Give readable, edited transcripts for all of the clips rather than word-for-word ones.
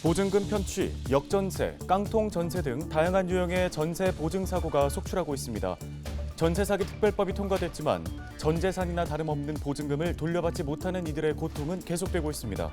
보증금 편취, 역전세, 깡통 전세 등 다양한 유형의 전세 보증 사고가 속출하고 있습니다. 전세 사기 특별법이 통과됐지만 전 재산이나 다름없는 보증금을 돌려받지 못하는 이들의 고통은 계속되고 있습니다.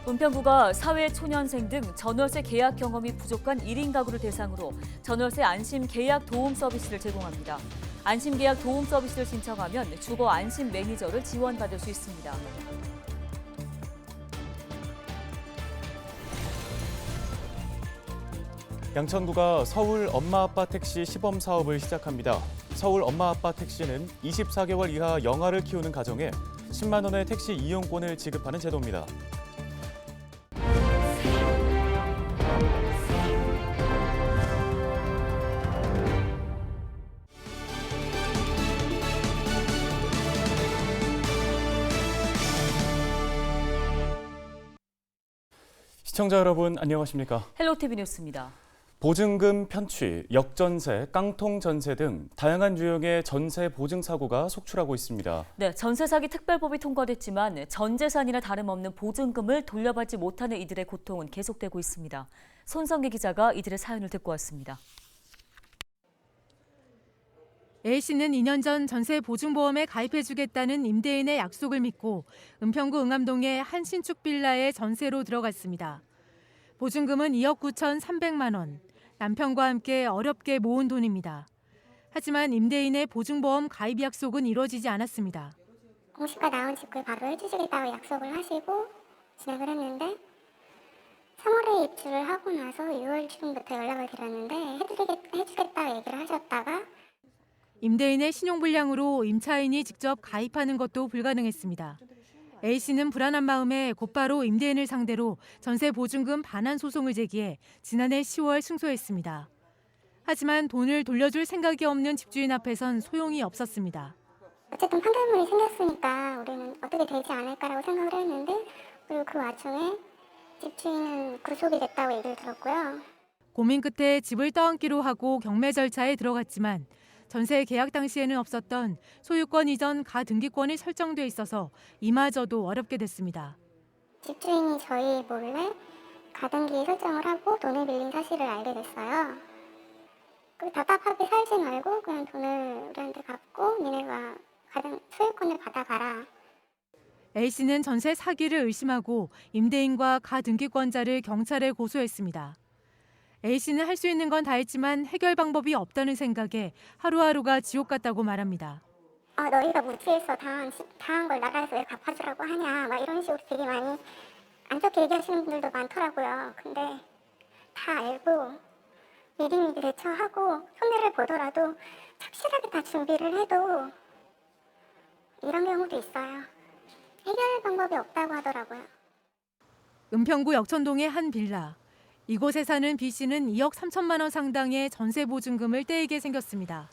은평구가 사회초년생 등 전월세 계약 경험이 부족한 1인 가구를 대상으로 전월세 안심 계약 도움 서비스를 제공합니다. 안심 계약 도움 서비스를 신청하면 주거 안심 매니저를 지원받을 수 있습니다. 양천구가 서울 엄마-아빠 택시 시범 사업을 시작합니다. 서울 엄마-아빠 택시는 24개월 이하 영아를 키우는 가정에 10만 원의 택시 이용권을 지급하는 제도입니다. 시청자 여러분 안녕하십니까? 헬로티비 뉴스입니다. 보증금 편취, 역전세, 깡통 전세 등 다양한 유형의 전세 보증 사고가 속출하고 있습니다. 네, 전세 사기 특별법이 통과됐지만 전 재산이나 다름없는 보증금을 돌려받지 못하는 이들의 고통은 계속되고 있습니다. 손성기 기자가 이들의 사연을 듣고 왔습니다. A씨는 2년 전 전세 보증보험에 가입해주겠다는 임대인의 약속을 믿고 은평구 응암동의 한 신축 빌라에 전세로 들어갔습니다. 보증금은 2억 9,300만 원, 남편과 함께 어렵게 모은 돈입니다. 하지만 임대인의 보증보험 가입 약속은 이루어지지 않았습니다. 공시가 나온 직후에 바로 해주시겠다고 약속을 하시고 진행을 했는데 3월에 입주를 하고 나서 6월 중부터 연락을 드렸는데 해주겠다고 얘기를 하셨다가 임대인의 신용불량으로 임차인이 직접 가입하는 것도 불가능했습니다. A씨는 불안한 마음에 곧바로 임대인을 상대로 전세 보증금 반환 소송을 제기해 지난해 10월 승소했습니다. 하지만 돈을 돌려줄 생각이 없는 집주인 앞에선 소용이 없었습니다. 어쨌든 판결문이 생겼으니까 우리는 어떻게 되지 않을까라고 생각을 했는데 그리고 그 와중에 집주인은 구속이 됐다고 얘기를 들었고요. 고민 끝에 집을 떠안기로 하고 경매 절차에 들어갔지만 전세 계약 당시에는 없었던 소유권 이전 가등기권이 설정돼 있어서 이마저도 어렵게 됐습니다. 집주인이 저희 몰래 가등기 설정을 하고 돈을 빌린 사실을 알게 됐어요. 그 답답하게 살지 말고 그냥 돈을 우리한테 갚고 니네가 소유권을 받아가라. A씨는 전세 사기를 의심하고 임대인과 가등기권자를 경찰에 고소했습니다. A씨는 할 수 있는 건 다 했지만 해결 방법이 없다는 생각에 하루하루가 지옥 같다고 말합니다. 너희가 무지해서 당한 걸 나라에서 왜 갚아주라고 하냐 막 이런 식으로 되게 많이 안 좋게 얘기하시는 분들도 많더라고요. 근데 다 알고 미리미리 대처하고 손해를 보더라도 착실하게 다 준비를 해도 이런 경우도 있어요. 해결 방법이 없다고 하더라고요. 은평구 역천동의 한 빌라. 이곳에 사는 B씨는 2억 3천만 원 상당의 전세 보증금을 떼이게 생겼습니다.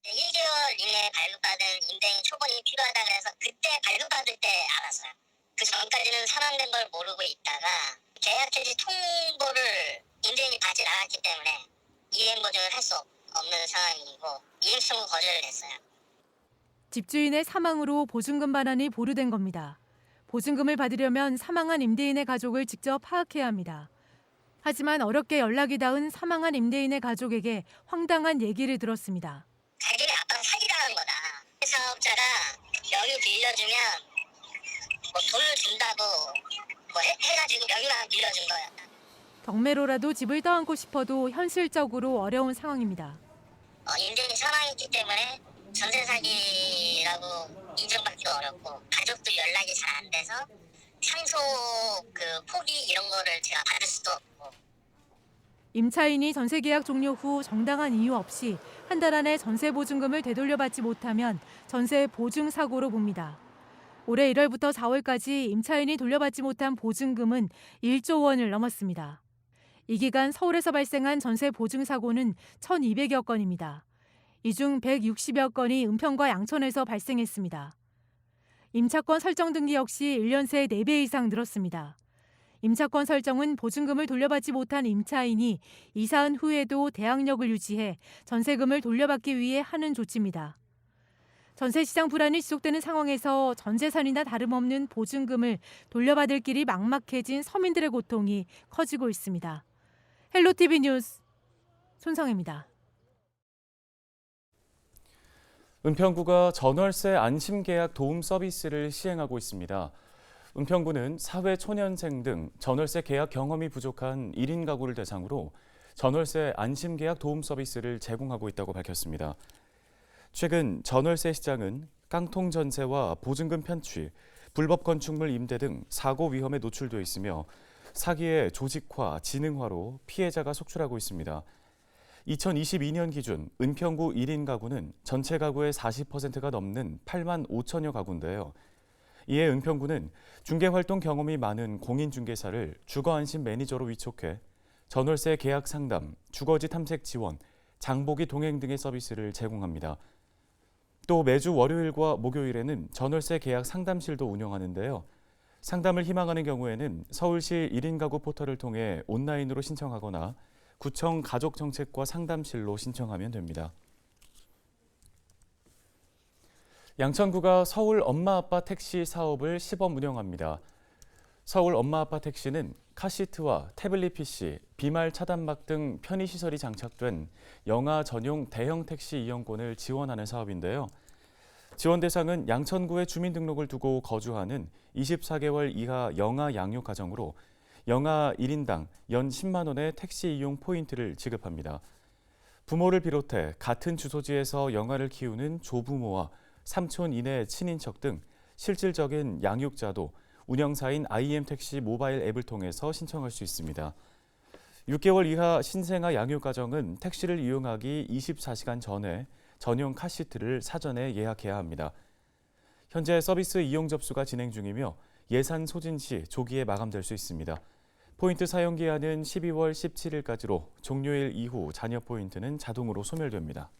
1개월 이내에 발급받은 임대인 초본이 필요하다 그래서 그때 발급받을 때 알았어요. 그 전까지는 산환된 걸 모르고 있다가 계약 해지 통보를 임대인이 받지 않았기 때문에 이행 보증을 할 수 없는 상황이고 이행 청구 거절을 했어요. 집주인의 사망으로 보증금 반환이 보류된 겁니다. 보증금을 받으려면 사망한 임대인의 가족을 직접 파악해야 합니다. 하지만 어렵게 연락이 닿은 사망한 임대인의 가족에게 황당한 얘기를 들었습니다. 자기네 아빠가 사기당한 거다. 사업자가 명의 빌려주면 뭐 돈을 준다고 해가지고 명의만 빌려준 거였다. 경매로라도 집을 떠안고 싶어도 현실적으로 어려운 상황입니다. 임대인이 사망했기 때문에 전세 사기라고 인정받기도 어렵고 가족도 연락이 잘 안 돼서 상속 포기 이런 거를 제가 받을 수도 없고. 임차인이 전세 계약 종료 후 정당한 이유 없이 한 달 안에 전세 보증금을 되돌려받지 못하면 전세 보증 사고로 봅니다. 올해 1월부터 4월까지 임차인이 돌려받지 못한 보증금은 1조 원을 넘었습니다. 이 기간 서울에서 발생한 전세 보증 사고는 1,200여 건입니다. 이 중 160여 건이 은평과 양천에서 발생했습니다. 임차권 설정 등기 역시 1년 새 4배 이상 늘었습니다. 임차권 설정은 보증금을 돌려받지 못한 임차인이 이사한 후에도 대항력을 유지해 전세금을 돌려받기 위해 하는 조치입니다. 전세 시장 불안이 지속되는 상황에서 전 재산이나 다름없는 보증금을 돌려받을 길이 막막해진 서민들의 고통이 커지고 있습니다. 헬로티비 뉴스 손성혜입니다. 은평구가 전월세 안심계약 도움 서비스를 시행하고 있습니다. 은평구는 사회초년생 등 전월세 계약 경험이 부족한 1인 가구를 대상으로 전월세 안심계약 도움 서비스를 제공하고 있다고 밝혔습니다. 최근 전월세 시장은 깡통 전세와 보증금 편취, 불법 건축물 임대 등 사고 위험에 노출되어 있으며 사기의 조직화, 지능화로 피해자가 속출하고 있습니다. 2022년 기준 은평구 1인 가구는 전체 가구의 40%가 넘는 8만 5천여 가구인데요. 이에 은평구는 중개활동 경험이 많은 공인중개사를 주거안심 매니저로 위촉해 전월세 계약 상담, 주거지 탐색 지원, 장보기 동행 등의 서비스를 제공합니다. 또 매주 월요일과 목요일에는 전월세 계약 상담실도 운영하는데요. 상담을 희망하는 경우에는 서울시 1인 가구 포털을 통해 온라인으로 신청하거나 구청 가족정책과 상담실로 신청하면 됩니다. 양천구가 서울 엄마-아빠 택시 사업을 시범 운영합니다. 서울 엄마-아빠 택시는 카시트와 태블릿 PC, 비말 차단막 등 편의시설이 장착된 영아 전용 대형 택시 이용권을 지원하는 사업인데요. 지원 대상은 양천구에 주민등록을 두고 거주하는 24개월 이하 영아 양육 가정으로 영아 1인당 연 10만 원의 택시 이용 포인트를 지급합니다. 부모를 비롯해 같은 주소지에서 영아를 키우는 조부모와 삼촌 이내 친인척 등 실질적인 양육자도 운영사인 IM택시 모바일 앱을 통해서 신청할 수 있습니다. 6개월 이하 신생아 양육 가정은 택시를 이용하기 24시간 전에 전용 카시트를 사전에 예약해야 합니다. 현재 서비스 이용 접수가 진행 중이며 예산 소진 시 조기에 마감될 수 있습니다. 포인트 사용 기한은 12월 17일까지로 종료일 이후 잔여 포인트는 자동으로 소멸됩니다.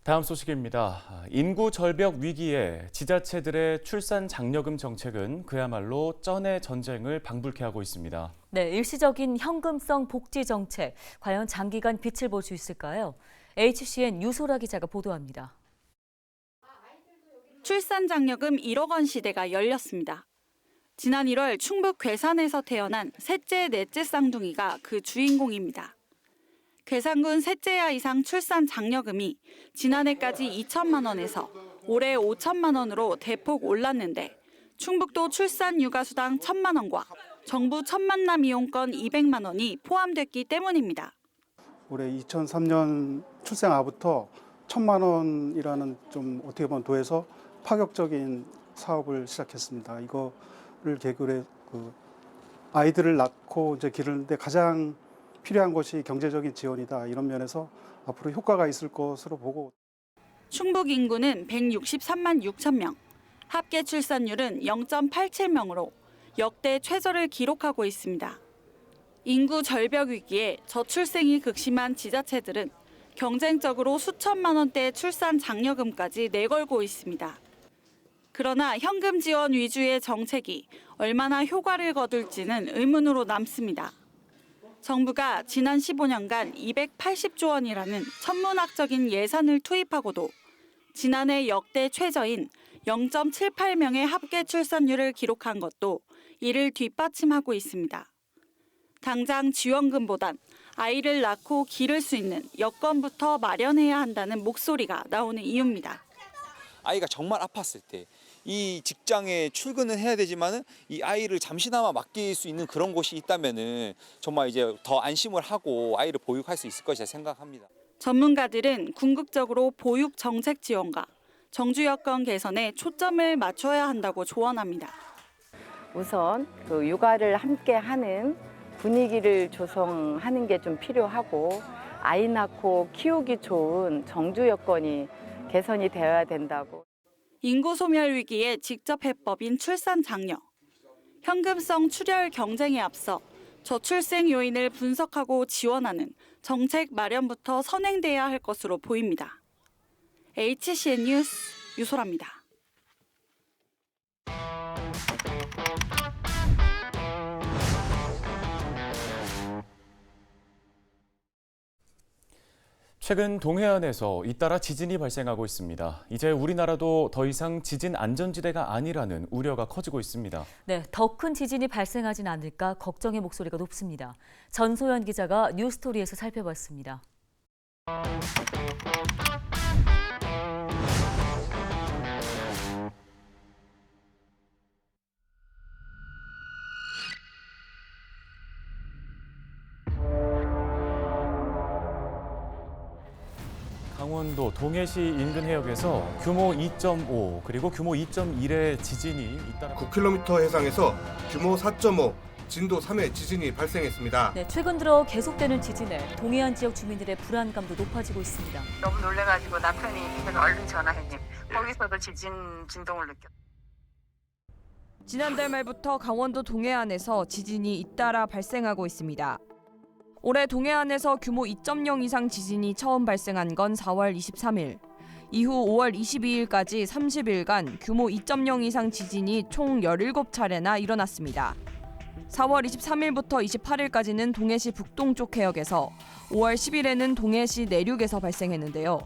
다음 소식입니다. 인구 절벽 위기에 지자체들의 출산 장려금 정책은 그야말로 쩐의 전쟁을 방불케 하고 있습니다. 네, 일시적인 현금성 복지 정책, 과연 장기간 빛을 볼 수 있을까요? HCN 유소라 기자가 보도합니다. 출산 장려금 1억 원 시대가 열렸습니다. 지난 1월 충북 괴산에서 태어난 셋째, 넷째 쌍둥이가 그 주인공입니다. 괴산군 셋째야 이상 출산 장려금이 지난해까지 2천만 원에서 올해 5천만 원으로 대폭 올랐는데 충북도 출산 육아수당 1천만 원과 정부 첫 만남 이용권 200만 원이 포함됐기 때문입니다. 올해 2003년 출생아부터 1천만 원이라는 좀 어떻게 보면 도에서 파격적인 사업을 시작했습니다. 이거를 계기로 해 아이들을 낳고 이제 기르는데 가장 필요한 것이 경제적인 지원이다. 이런 면에서 앞으로 효과가 있을 것으로 보고. 충북 인구는 163만 6천 명, 합계 출산율은 0.87명으로 역대 최저를 기록하고 있습니다. 인구 절벽 위기에 저출생이 극심한 지자체들은 경쟁적으로 수천만 원대 출산 장려금까지 내걸고 있습니다. 그러나 현금 지원 위주의 정책이 얼마나 효과를 거둘지는 의문으로 남습니다. 정부가 지난 15년간 280조 원이라는 천문학적인 예산을 투입하고도 지난해 역대 최저인 0.78명의 합계 출산율을 기록한 것도 이를 뒷받침하고 있습니다. 당장 지원금보단 아이를 낳고 기를 수 있는 여건부터 마련해야 한다는 목소리가 나오는 이유입니다. 아이가 정말 아팠을 때 이 직장에 출근을 해야 되지만은 이 아이를 잠시나마 맡길 수 있는 그런 곳이 있다면은 정말 이제 더 안심을 하고 아이를 보육할 수 있을 것이라 생각합니다. 전문가들은 궁극적으로 보육 정책 지원과 정주 여건 개선에 초점을 맞춰야 한다고 조언합니다. 우선 그 육아를 함께 하는 분위기를 조성하는 게 좀 필요하고 아이 낳고 키우기 좋은 정주 여건이 개선이 되어야 된다고. 인구 소멸 위기의 직접 해법인 출산 장려. 현금성 출혈 경쟁에 앞서 저출생 요인을 분석하고 지원하는 정책 마련부터 선행돼야 할 것으로 보입니다. HCN 뉴스 유소라입니다. 최근 동해안에서 잇따라 지진이 발생하고 있습니다. 이제 우리나라도 더 이상 지진 안전지대가 아니라는 우려가 커지고 있습니다. 네, 더 큰 지진이 발생하진 않을까 걱정의 목소리가 높습니다. 전소연 기자가 뉴스토리에서 살펴봤습니다. 강원도 동해시 인근 해역에서 규모 2.5 그리고 규모 2.1의 지진이 잇따라 9km 해상에서 규모 4.5, 진도 3의 지진이 발생했습니다. 네, 최근 들어 계속되는 지진에 동해안 지역 주민들의 불안감도 높아지고 있습니다. 너무 놀래가지고 남편이 그래서 얼른 전화했니. 거기서도 지진 진동을 느꼈어요. 지난달 말부터 강원도 동해안에서 지진이 잇따라 발생하고 있습니다. 올해 동해안에서 규모 2.0 이상 지진이 처음 발생한 건 4월 23일. 이후 5월 22일까지 30일간 규모 2.0 이상 지진이 총 17차례나 일어났습니다. 4월 23일부터 28일까지는 동해시 북동쪽 해역에서, 5월 10일에는 동해시 내륙에서 발생했는데요.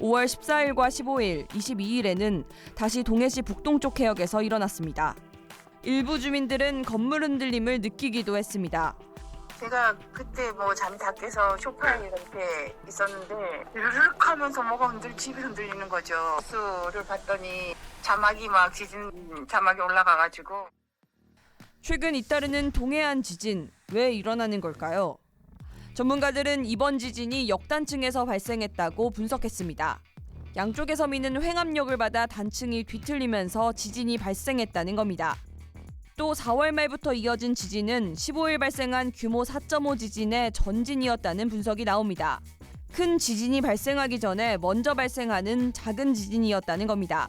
5월 14일과 15일, 22일에는 다시 동해시 북동쪽 해역에서 일어났습니다. 일부 주민들은 건물 흔들림을 느끼기도 했습니다. 제가 그때 뭐 잠이 다 깨서 소파에 이렇게 있었는데 르륵 하면서 뭐가 집이 흔들리는 거죠. 뉴스를 봤더니 자막이 막 지진 자막이 올라가가지고. 최근 잇따르는 동해안 지진, 왜 일어나는 걸까요? 전문가들은 이번 지진이 역단층에서 발생했다고 분석했습니다. 양쪽에서 미는 횡압력을 받아 단층이 뒤틀리면서 지진이 발생했다는 겁니다. 또 4월 말부터 이어진 지진은 15일 발생한 규모 4.5 지진의 전진이었다는 분석이 나옵니다. 큰 지진이 발생하기 전에 먼저 발생하는 작은 지진이었다는 겁니다.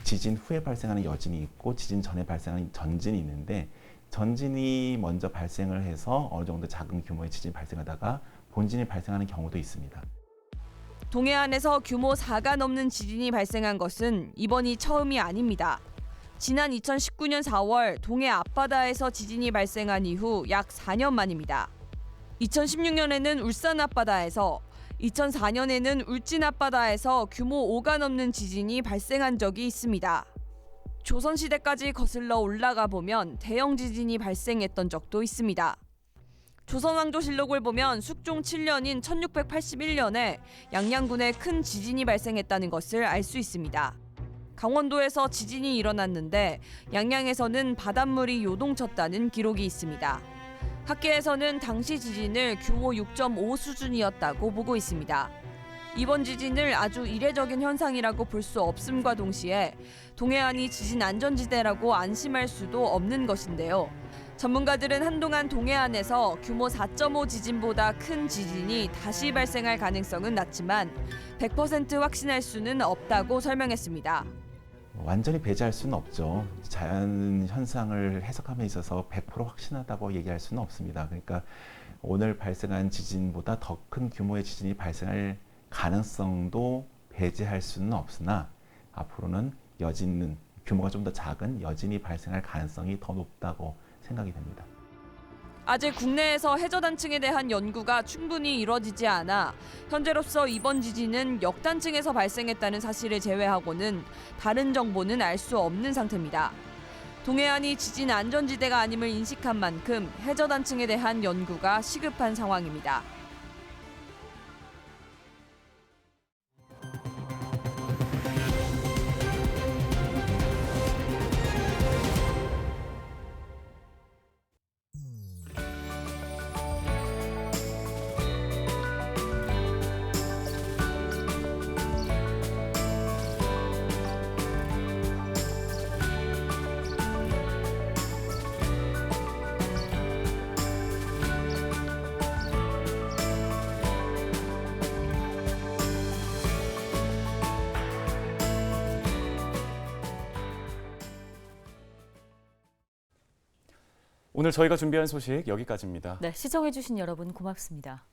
지진 후에 발생하는 여진이 있고 지진 전에 발생하는 전진이 있는데, 전진이 먼저 발생을 해서 어느 정도 작은 규모의 지진이 발생하다가 본진이 발생하는 경우도 있습니다. 동해안에서 규모 4가 넘는 지진이 발생한 것은 이번이 처음이 아닙니다. 지난 2019년 4월 동해 앞바다에서 지진이 발생한 이후 약 4년 만입니다. 2016년에는 울산 앞바다에서, 2004년에는 울진 앞바다에서 규모 5가 넘는 지진이 발생한 적이 있습니다. 조선시대까지 거슬러 올라가 보면 대형 지진이 발생했던 적도 있습니다. 조선왕조실록을 보면 숙종 7년인 1681년에 양양군에 큰 지진이 발생했다는 것을 알 수 있습니다. 강원도에서 지진이 일어났는데 양양에서는 바닷물이 요동쳤다는 기록이 있습니다. 학계에서는 당시 지진을 규모 6.5 수준이었다고 보고 있습니다. 이번 지진을 아주 이례적인 현상이라고 볼 수 없음과 동시에 동해안이 지진 안전지대라고 안심할 수도 없는 것인데요. 전문가들은 한동안 동해안에서 규모 4.5 지진보다 큰 지진이 다시 발생할 가능성은 낮지만 100% 확신할 수는 없다고 설명했습니다. 완전히 배제할 수는 없죠. 자연 현상을 해석함에 있어서 100% 확신하다고 얘기할 수는 없습니다. 그러니까 오늘 발생한 지진보다 더 큰 규모의 지진이 발생할 가능성도 배제할 수는 없으나 앞으로는 여진은 규모가 좀 더 작은 여진이 발생할 가능성이 더 높다고 생각이 됩니다. 아직 국내에서 해저단층에 대한 연구가 충분히 이뤄지지 않아 현재로서 이번 지진은 역단층에서 발생했다는 사실을 제외하고는 다른 정보는 알 수 없는 상태입니다. 동해안이 지진 안전지대가 아님을 인식한 만큼 해저단층에 대한 연구가 시급한 상황입니다. 오늘 저희가 준비한 소식 여기까지입니다. 네, 시청해주신 여러분 고맙습니다.